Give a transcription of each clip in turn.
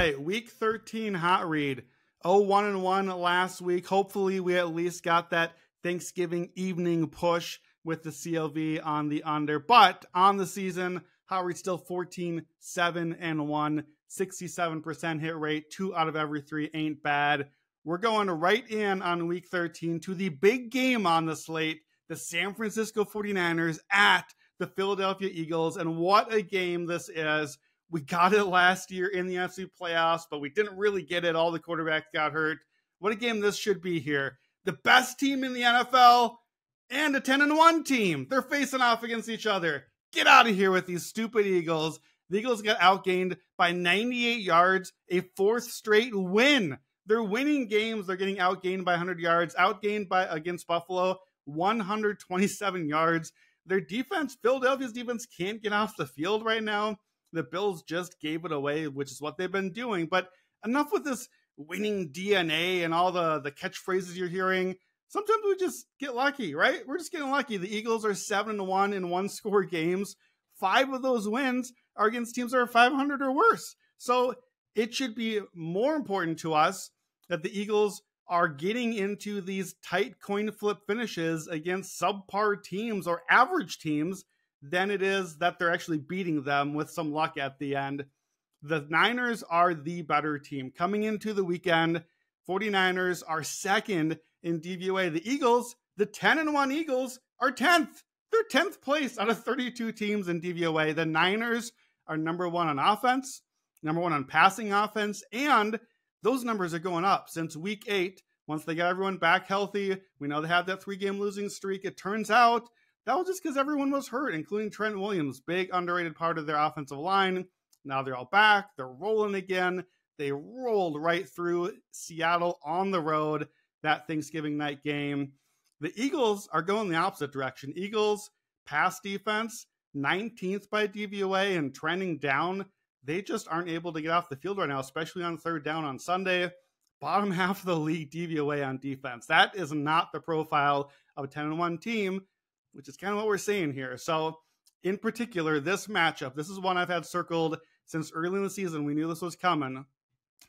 right, week 13 hot read. 0-1-1 last week. Hopefully we at least got that Thanksgiving evening push with the CLV on the under. But on the season, hot read still 14-7-1, 67% hit rate. 2 out of every 3 ain't bad. We're going right in on week 13 to the big game on the slate, the San Francisco 49ers at the Philadelphia Eagles. And what a game this is. We got it last year in the NFC playoffs, but we didn't really get it. All the quarterbacks got hurt. What a game this should be here. The best team in the NFL and a 10-1 team. They're facing off against each other. Get out of here with these stupid Eagles. The Eagles got outgained by 98 yards, a 4th straight win. They're winning games. They're getting outgained by 100 yards, outgained by against Buffalo, 127 yards. Their defense, Philadelphia's defense, can't get off the field right now. The Bills just gave it away, which is what they've been doing. But enough with this winning DNA and all the catchphrases you're hearing. Sometimes we just get lucky, right? We're just getting lucky. The Eagles are 7-1 in one-score games. 5 of those wins are against teams that are 500 or worse. So it should be more important to us that the Eagles are getting into these tight coin flip finishes against subpar teams or average teams than it is that they're actually beating them with some luck at the end. The Niners are the better team. Coming into the weekend, 49ers are second in DVOA. The Eagles, the 10-1 Eagles, are 10th. They're 10th place out of 32 teams in DVOA. The Niners are number 1 on offense, number 1 on passing offense, and those numbers are going up since week 8. Once they got everyone back healthy, we know they have that 3-game losing streak. It turns out that was just because everyone was hurt, including Trent Williams, big underrated part of their offensive line. Now they're all back. They're rolling again. They rolled right through Seattle on the road that Thanksgiving night game. The Eagles are going the opposite direction. Eagles pass defense, 19th by DVOA and trending down. They just aren't able to get off the field right now, especially on 3rd down on Sunday. Bottom half of the league DVOA on defense. That is not the profile of a 10-1 team, which is kind of what we're seeing here. So in particular, this matchup, this is one I've had circled since early in the season. We knew this was coming.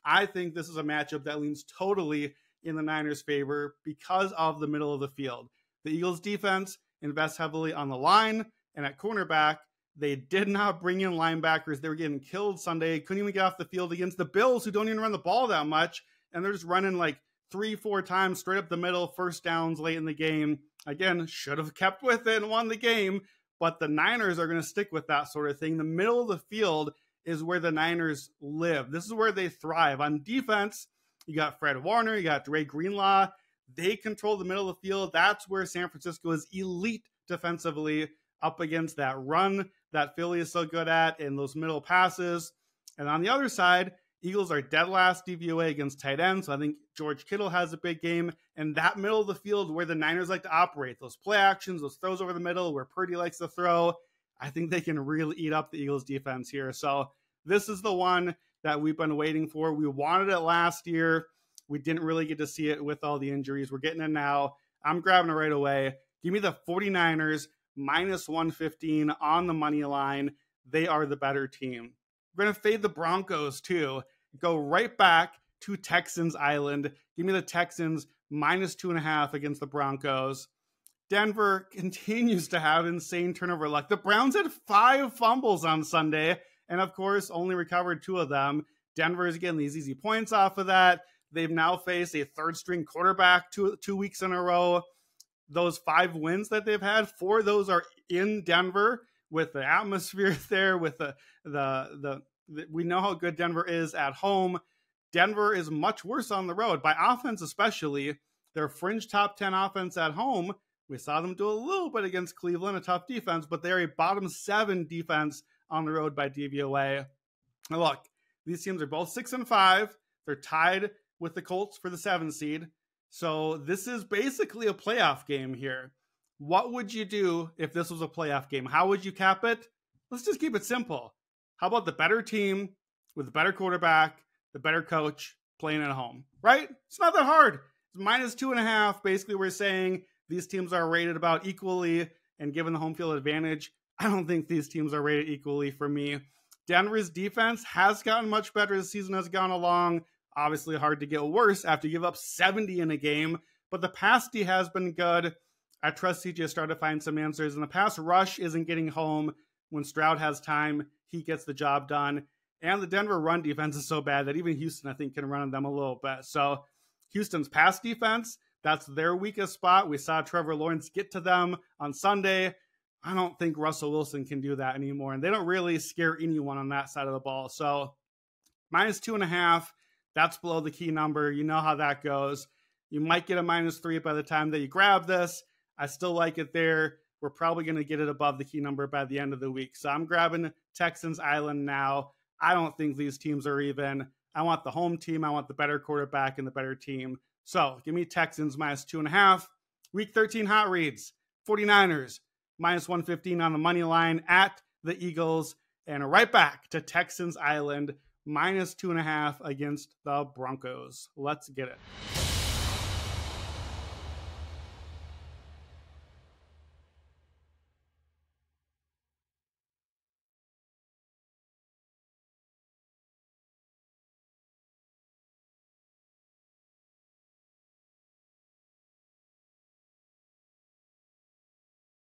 I think this is a matchup that leans totally in the Niners' favor because of the middle of the field. The Eagles defense invests heavily on the line and at cornerback. They did not bring in linebackers. They were getting killed Sunday. Couldn't even get off the field against the Bills, who don't even run the ball that much. And they're just running like 3-4 times straight up the middle, first downs late in the game. Again, should have kept with it and won the game, but the Niners are going to stick with that sort of thing. The middle of the field is where the Niners live. This is where they thrive. On defense, you got Fred Warner, you got Dre Greenlaw. They control the middle of the field. That's where San Francisco is elite defensively, up against that run that Philly is so good at and those middle passes. And on the other side, Eagles are dead last DVOA against tight ends. So I think George Kittle has a big game. And that middle of the field where the Niners like to operate, those play actions, those throws over the middle where Purdy likes to throw, I think they can really eat up the Eagles defense here. So this is the one that we've been waiting for. We wanted it last year. We didn't really get to see it with all the injuries. We're getting it now. I'm grabbing it right away. Give me the 49ers minus 115 on the money line. They are the better team. We're going to fade the Broncos too. Go right back to Texans Island. Give me the Texans minus 2.5 against the Broncos. Denver continues to have insane turnover luck. The Browns had 5 fumbles on Sunday, and of course, only recovered 2 of them. Denver is getting these easy points off of that. They've now faced a 3rd-string quarterback 2 weeks in a row. Those 5 wins that they've had, 4 of those are in Denver with the atmosphere there, with the we know how good Denver is at home. Denver is much worse on the road. By offense especially, their fringe top 10 offense at home. We saw them do a little bit against Cleveland, a tough defense, but they're a bottom 7 defense on the road by DVOA. Now look, these teams are both 6-5. They're tied with the Colts for the 7 seed. So this is basically a playoff game here. What would you do if this was a playoff game? How would you cap it? Let's just keep it simple. How about the better team with the better quarterback, the better coach playing at home, right? It's not that hard. It's minus 2.5. Basically, we're saying these teams are rated about equally, and given the home field advantage, I don't think these teams are rated equally for me. Denver's defense has gotten much better as the season has gone along. Obviously hard to get worse after you give up 70 in a game, but the pass D has been good. I trust CJ Stroud to find some answers, and the pass rush isn't getting home. When Stroud has time, he gets the job done. And the Denver run defense is so bad that even Houston, I think, can run on them a little bit. So Houston's pass defense, that's their weakest spot. We saw Trevor Lawrence get to them on Sunday. I don't think Russell Wilson can do that anymore. And they don't really scare anyone on that side of the ball. So -2.5, that's below the key number. You know how that goes. You might get a -3 by the time that you grab this. I still like it there. We're probably going to get it above the key number by the end of the week. So I'm grabbing Texans Island now. I don't think these teams are even. I want the home team. I want the better quarterback and the better team. So give me Texans -2.5. Week 13 hot reads. 49ers -115 on the money line at the Eagles. And right back to Texans Island -2.5 against the Broncos. Let's get it.